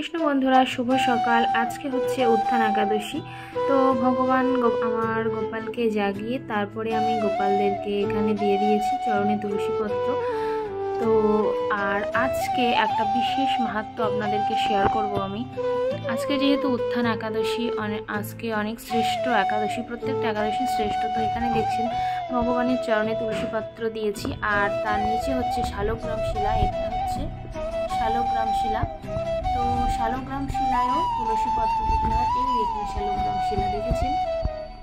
কৃষ্ণ বন্ধুরা, শুভ সকাল। আজকে হচ্ছে উত্থান একাদশী। তো ভগবান আমার গোপালকে জাগিয়ে তারপরে আমি গোপালদেরকে এখানে দিয়ে দিয়েছি চরণে তুলসীপত্র। তো আর আজকে একটা বিশেষ মাহাত্ম্য আপনাদেরকে শেয়ার করব আমি। আজকে যেহেতু উত্থান একাদশী, আজকে অনেক শ্রেষ্ঠ একাদশী, প্রত্যেকটা একাদশী শ্রেষ্ঠ। তো এখানে দেখছেন ভগবানের চরণে তুলসীপত্র দিয়েছি, আর তার নিচে হচ্ছে শালগ্রাম শিলা। এটা হচ্ছে শালগ্রাম শিলা। তো শালগ্রাম শিলায়ও তুলসীপত্র দিতে হয়। এই দেখুন শালগ্রাম শিলা, দেখেছেন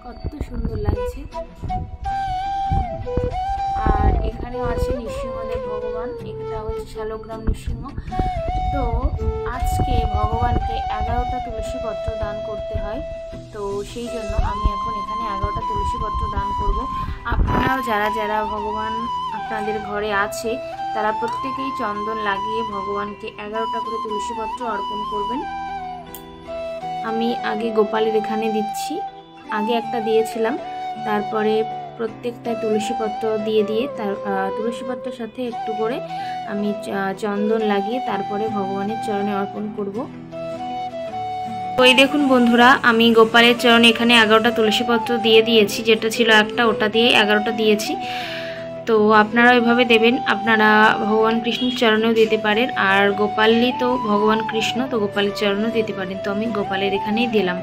কত সুন্দর লাগছে। আর এখানেও আছে নৃসিংহদেব ভগবান, এটা হচ্ছে শালগ্রাম নৃসিংহ। তো আজকে ভগবানকে 11টা তুলসীপত্র দান করতে হয়। তো সেই জন্য আমি এখন এখানে 11টা তুলসীপত্র দান করব। আপনারাও যারা যারা ভগবান আপনাদের ঘরে আছে তারা প্রত্যেকেই চন্দন লাগিয়ে ভগবানকে 11টা করে তুলসীপত্র অর্পণ করবেন। আমি আগে গোপালের এখানে দিচ্ছি, আগে একটা দিয়েছিলাম, তারপরে প্রত্যেকটায় তুলসীপত্র দিয়ে তার তুলসীপত্রের সাথে একটু করে আমি চন্দন লাগিয়ে তারপরে ভগবানের চরণে অর্পণ করব। তো এই দেখুন বন্ধুরা, আমি গোপালের চরণে এখানে 11টা তুলসীপত্র দিয়ে দিয়েছি। যেটা ছিল একটা, ওটা দিয়ে 11টা দিয়েছি। তো আপনারা ওইভাবে দেবেন। আপনারা ভগবান কৃষ্ণের চরণেও দিতে পারেন, আর গোপালই তো ভগবান কৃষ্ণ, তো গোপালের চরণেও দিতে পারেন। তো আমি গোপালের এখানেই দিলাম।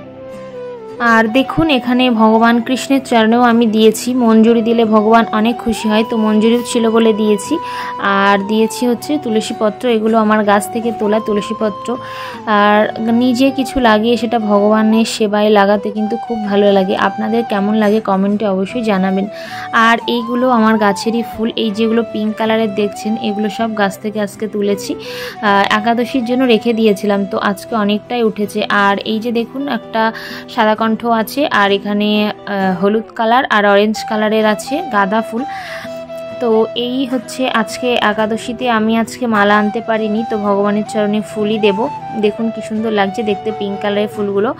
আর দেখুন এখানে ভগবান কৃষ্ণের চরণেও আমি দিয়েছি। মঞ্জুরি দিলে ভগবান অনেক খুশি হয়, তো মঞ্জুরি ছিল বলে দিয়েছি। আর দিয়েছি হচ্ছে তুলসীপত্র, এগুলো আমার গাছ থেকে তোলা তুলসীপত্র। আর নিজে কিছু লাগিয়ে সেটা ভগবানের সেবায় লাগাতে কিন্তু খুব ভালো লাগে। আপনাদের কেমন লাগে কমেন্টে অবশ্যই জানাবেন। আর এইগুলো আমার গাছেরই ফুল, এই যেগুলো পিঙ্ক কালারের দেখছেন এগুলো সব গাছ থেকে আজকে তুলেছি। একাদশীর জন্য রেখে দিয়েছিলাম, তো আজকে অনেকটাই উঠেছে। আর এই যে দেখুন একটা সাদা কণ্ঠ আছে, আর এখানে হলুদ কালার আর অরেঞ্জ কালারের আছে গাঁদা ফুল। তো এই হচ্ছে আজকে একাদশীতে আমি আজকে মালা আনতে পারিনি, তো ভগবানের চরণে ফুলই দেব। দেখুন কি সুন্দর লাগছে দেখতে পিঙ্ক কালারের ফুলগুলো।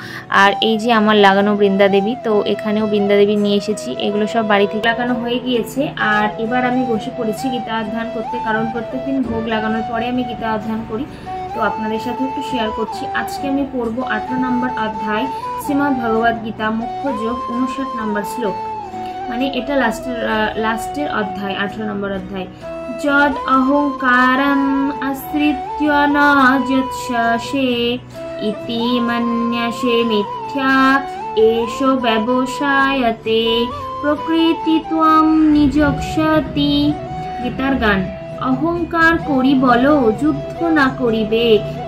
আর এই যে আমার লাগানো বৃন্দাদেবী, তো এখানেও বৃন্দাদেবী নিয়ে এসেছি। এগুলো সব বাড়ি থেকে লাগানো হয়ে গিয়েছে। আর এবার আমি বসে পড়েছি গীতা অধ্যয়ন করতে, কারণ প্রত্যেকদিন ভোগ লাগানোর পরে আমি গীতা অধ্যয়ন করি। তো আপনাদের সাথে একটু শেয়ার করছি। আজকে আমি পড়ব 18 নম্বর অধ্যায় শ্রীমদ্ ভগবদ গীতা মুখ্য যোগ 59 নম্বর শ্লোক। মানে এটা লাস্টের অধ্যায়, 18 নম্বর অধ্যায়। যদ অহংকারম আশ্রিত্য ন যৎসে ইতি মন্যসে মিথ্যা এষ ব্যবসায়তে প্রকৃতি ত্বং নিজক্ষতি। গীতার গান। অহংকার করি বলো যুদ্ধ না করিবে,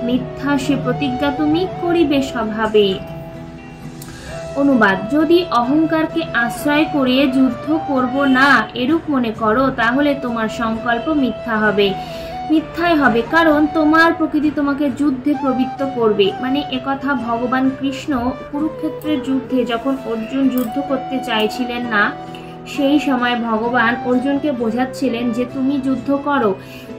মিথ্যা সে প্রতিজ্ঞা তুমি করিবে স্বভাবে। অনুবাদ। যদি অহংকারকে আশ্রয় করে যুদ্ধ করব না এরূপ মনে করো, তাহলে তোমার সংকল্প মিথ্যা হবে, মিথ্যাই হবে, কারণ তোমার প্রকৃতি তোমাকে যুদ্ধে প্রবৃত্ত করবে। মানে একথা ভগবান কৃষ্ণ কুরুক্ষেত্রের যুদ্ধে যখন অর্জুন যুদ্ধ করতে চাইছিলেন না, সেই সময় ভগবান অর্জুনকে বোঝাচ্ছিলেন যে তুমি যুদ্ধ করো,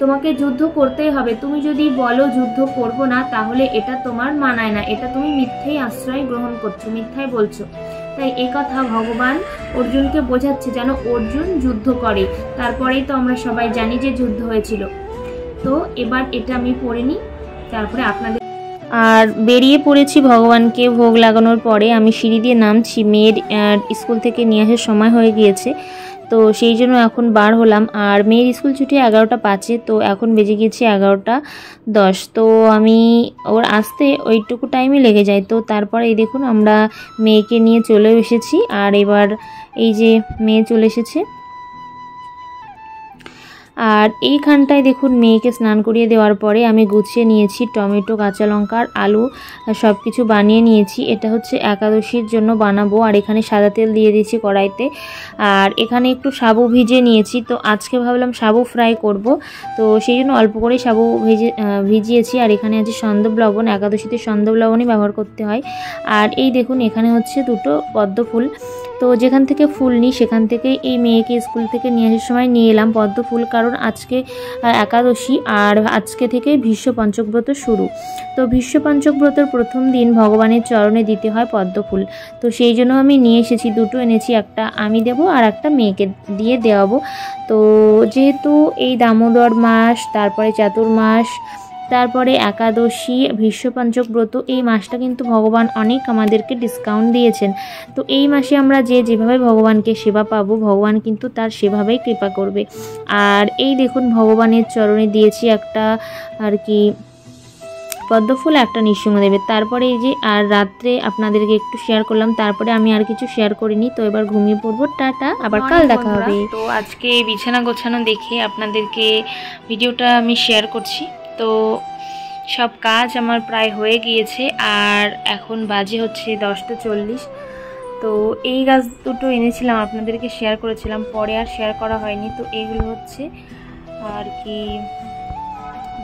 তোমাকে যুদ্ধ করতেই হবে। তুমি যদি বলো যুদ্ধ করব না, তাহলে এটা তোমার মানায় না, এটা তুমি মিথ্যেই আশ্রয় গ্রহণ করছো, মিথ্যাই বলছো। তাই একথা ভগবান অর্জুনকে বোঝাচ্ছে যেন অর্জুন যুদ্ধ করে। তারপরেই তো আমরা সবাই জানি যে যুদ্ধ হয়েছিল। তো এবার এটা আমি পড়ে নিই, তারপরে আপনাদের। আর বেরিয়ে পড়েছি ভগবানকে ভোগ লাগানোর পরে। আমি সিঁড়ি দিয়ে নামছি, মেয়ের স্কুল থেকে নিয়ে আসার সময় হয়ে গিয়েছে, তো সেই জন্য এখন বার হলাম। আর মেয়ের স্কুল ছুটি 11টা 5-এ, তো এখন বেজে গিয়েছে 11টা 10। তো আমি ওর আসতে ওইটুকু টাইমই লেগে যায়। তো তারপরে এই দেখুন আমরা মেয়েকে নিয়ে চলে এসেছি। আর এবার এই যে মেয়ে চলে এসেছে। আর এইখানটায় দেখুন মেয়েকে স্নান করিয়ে দেওয়ার পরে আমি গুছিয়ে নিয়েছি টমেটো, কাঁচা লঙ্কা, আলু সব কিছু বানিয়ে নিয়েছি। এটা হচ্ছে একাদশীর জন্য বানাবো। আর এখানে সাদা তেল দিয়ে দিয়েছি কড়াইতে। আর এখানে একটু সাবু ভিজিয়ে নিয়েছি, তো আজকে ভাবলাম সাবু ফ্রাই করব, তো সেই জন্য অল্প করেই সাবু ভিজিয়েছি। আর এখানে আছে সন্দব লবণ, একাদশীতে সন্দব লবণই ব্যবহার করতে হয়। আর এই দেখুন এখানে হচ্ছে 2টো পদ্ম ফুল। তো যেখান থেকে ফুল নিই সেখান থেকে এই মেয়েকে স্কুল থেকে নিয়ে আসার সময় নিয়ে এলাম পদ্ম ফুল, কারণ আজকে একাদশী আর আজকে থেকে ভীষ্ম পঞ্চব্রত শুরু। তো ভীষ্ম পঞ্চব্রতের প্রথম দিন ভগবানের চরণে দিতে হয় পদ্ম ফুল। তো সেই জন্য আমি নিয়ে এসেছি, 2টো এনেছি, একটা আমি দেব আর একটা মেয়েকে দিয়ে দেওয়াবো। তো যেহেতু এই দামোদর মাস, তারপরে চাতুর্মাস, তারপরে একাদশী, ভীষ্মপঞ্চক ব্রত, এই মাসটা কিন্তু ভগবান অনেক আমাদেরকে ডিসকাউন্ট দিয়েছেন। তো এই মাসে আমরা যেভাবে ভগবানকে সেবা পাবো, ভগবান কিন্তু তার সেভাবেই কৃপা করবে। আর এই দেখুন ভগবানের চরণে দিয়েছি একটা আর কি পদ্মফুল, একটা নৃসিংহদেবের। তারপরে এই যে আর রাত্রে আপনাদেরকে একটু শেয়ার করলাম, তারপরে আমি আর কিছু শেয়ার করিনি। তো এবার ঘুমিয়ে পড়বো, টাটা, আবার কাল দেখা হবে। তো আজকে বিছানা গোছানো দেখে আপনাদেরকে ভিডিওটা আমি শেয়ার করছি। তো সব কাজ আমার প্রায় হয়ে গিয়েছে, আর এখন বাজে হচ্ছে 10:40। তো এই গাছ দুটো এনেছিলাম, আপনাদেরকে শেয়ার করেছিলাম, পরে আর শেয়ার করা হয়নি। তো এইগুলো হচ্ছে আর কি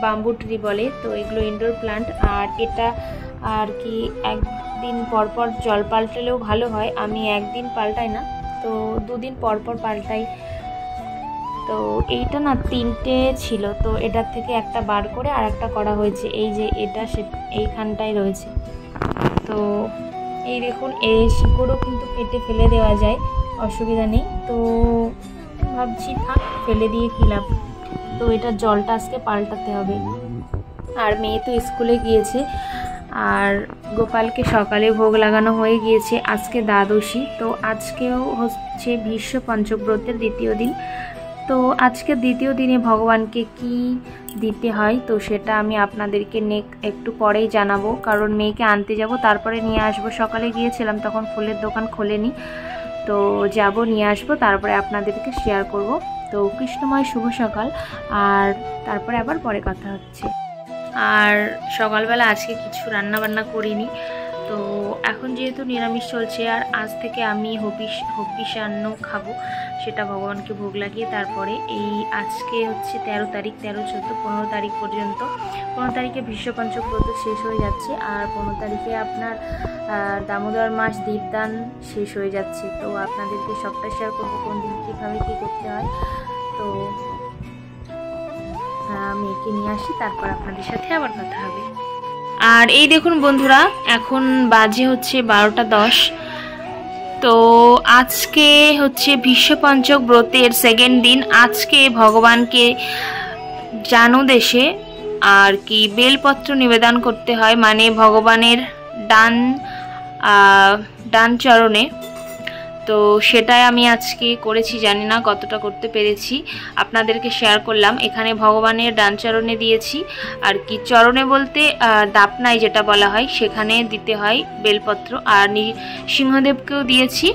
বাম্বু ট্রি বলে, তো এগুলো ইনডোর প্লান্ট। আর এটা আর কি একদিন পরপর জল পাল্টালেও ভালো হয়, আমি একদিন পাল্টাই না, তো 2 দিন পরপর পাল্টাই। তো এইটা না 3টে ছিল, তো এটার থেকে একটা বার করে আর একটা করা হয়েছে। এই যে এটা এইখানটায় রয়েছে। তো এই দেখুন, এই শিকড়ও কিন্তু কেটে ফেলে দেওয়া যায়, অসুবিধা নেই। তো ভাবছি থাক, ফেলে দিয়ে কী লাভ। তো এটা জলটা আজকে পাল্টাতে হবে। আর মেয়ে তো স্কুলে গিয়েছে, আর গোপালকে সকালে ভোগ লাগানো হয়ে গিয়েছে। আজকে দ্বাদশী, তো আজকেও হচ্ছে ভীষ্মপঞ্চক ব্রতের দ্বিতীয় দিন। তো আজকে দ্বিতীয় দিনে ভগবানকে কি দিতে হয়, তো সেটা আমি আপনাদেরকে একটু পরেই জানাবো, কারণ মেয়েকে আনতে যাব, তারপরে নিয়ে আসবো। সকালে গিয়েছিলাম, তখন ফুলের দোকান খোলেনি, তো যাব, নিয়ে আসবো, তারপরে আপনাদেরকে শেয়ার করব। তো কৃষ্ণময় শুভ সকাল, আর তারপরে আবার পরে কথা হচ্ছে। আর সকালবেলা আজকে কিছু রান্না বান্না করিনি, তো এখন যেহেতু নিরামিষ চলছে, আর আজ থেকে আমি হবিষান্ন খাবো, সেটা ভগবানকে ভোগ লাগিয়ে। তারপরে এই আজকে হচ্ছে 13 তারিখ, 13, 14, 15 তারিখ পর্যন্ত। 15 তারিখে ভীষ্মপঞ্চক ব্রত শেষ হয়ে যাচ্ছে, আর 15 তারিখে আপনার দামোদর মাস দীপদান শেষ হয়ে যাচ্ছে। তো আপনাদেরকে সবটা শেয়ার করবো কোন দিন কীভাবে কী করতে হয়। তো মেয়েকে নিয়ে আসি, তারপর আপনাদের সাথে আবার কথা হবে। আর এই দেখুন বন্ধুরা, এখন বাজে হচ্ছে 12:10। তো আজকে হচ্ছে ভীষ্মপঞ্চক ব্রতের সেকেন্ড দিন। আজকে ভগবানকে জানুদেশে আর কি বেলপত্র নিবেদন করতে হয়, মানে ভগবানের ডান চরণে। তো সেটাই আমি আজকে করেছি, জানি না কতটা করতে পেরেছি, আপনাদেরকে শেয়ার করলাম। এখানে ভগবানের ডান চরণে দিয়েছি, আর কি চরণে বলতে দাপনায় যেটা বলা হয়, সেখানে দিতে হয় বেলপত্র। আর সিংহদেবকেও দিয়েছি।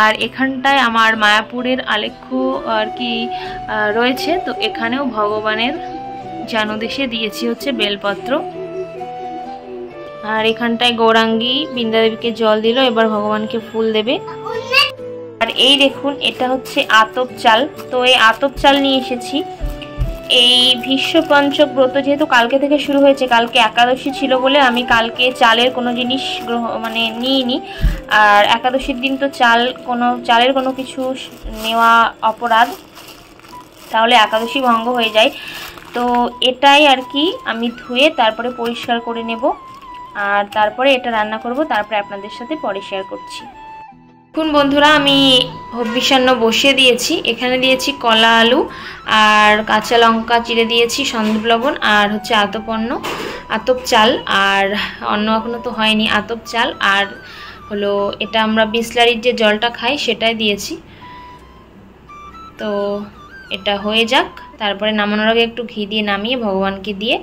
আর এখানটায় আমার মায়াপুরের আলেখ্য আর কি রয়েছে, তো এখানেও ভগবানের জানুদেশে দিয়েছি হচ্ছে বেলপত্র। আর এখানটায় গৌরাঙ্গী বৃন্দাদেবীকে জল দিল, এবার ভগবানকে ফুল দেবে। আর এই দেখুন, এটা হচ্ছে আতপ চাল। তো এই আতপ চাল নিয়ে এসেছি। এই ভীষ্মপঞ্চক ব্রত যেহেতু কালকে থেকে শুরু হয়েছে, কালকে একাদশী ছিল বলে আমি কালকে চালের কোনো জিনিস নিইনি। আর একাদশীর দিন তো চালের কোনো কিছু নেওয়া অপরাধ, তাহলে একাদশী ভঙ্গ হয়ে যায়। তো এটাই আর কি আমি ধুয়ে তারপরে পরিষ্কার করে নেব, আর তারপরে এটা রান্না করব, তারপরে আপনাদের সাথে পরে শেয়ার করছি। দেখুন বন্ধুরা, আমি হবিষান্ন বসিয়ে দিয়েছি। এখানে দিয়েছি কলা, আলু আর কাঁচা লঙ্কা চিড়ে দিয়েছি, সন্দীপ লবণ, আর হচ্ছে আতপ চাল। আর অন্য এখনো তো হয়নি, আতপ চাল। আর হলো এটা আমরা বিসলারির যে জলটা খাই সেটাই দিয়েছি। তো এটা হয়ে যাক, তারপরে নামানোর আগে একটু ঘি দিয়ে নামিয়ে ভগবানকে দিয়ে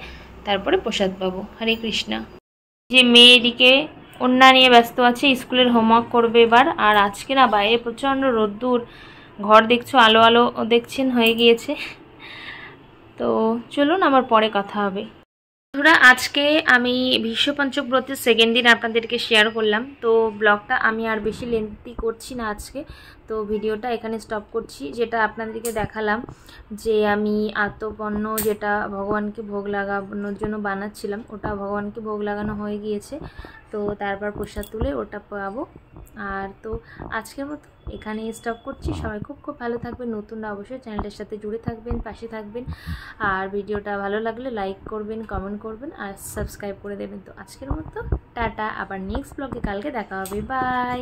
তারপরে প্রসাদ পাবো। হরে কৃষ্ণা। যে মেয়ে এদিকে ওন্না নিয়ে ব্যস্ত আছে, স্কুলের হোমওয়ার্ক করবে এবার। আর আজকে না বাইরে প্রচণ্ড রোদ্দুর, ঘর দেখছো আলো আলো দেখছেন হয়ে গিয়েছে। তো চলুন আবার পরে কথা হবে। বন্ধুরা, আজকে আমি ভীষ্মপঞ্চক ব্রতের সেকেন্ড দিন আপনাদেরকে শেয়ার করলাম। তো ব্লগটা আমি আর বেশি লেন্থি করছি না আজকে, তো ভিডিওটা এখানে স্টপ করছি। যেটা আপনাদেরকে দেখালাম যে আমি আতপন্ন যেটা ভগবানকে ভোগ লাগানোর জন্য বানাচ্ছিলাম, ওটা ভগবানকে ভোগ লাগানো হয়ে গিয়েছে। তো তারপর প্রসাদ তুলে ওটা পাবো। আর তো আজকের মতো এখানে স্টপ করছি। সবাই খুব খুব ভালো থাকবেন। নতুনরা অবশ্যই চ্যানেলটার সাথে জুড়ে থাকবেন, পাশে থাকবেন। আর ভিডিওটা ভালো লাগলে লাইক করবেন, কমেন্ট করবেন, আর সাবস্ক্রাইব করে দেবেন। তো আজকের মতো টাটা, আবার নেক্সট ব্লগে কালকে দেখা হবে। বাই।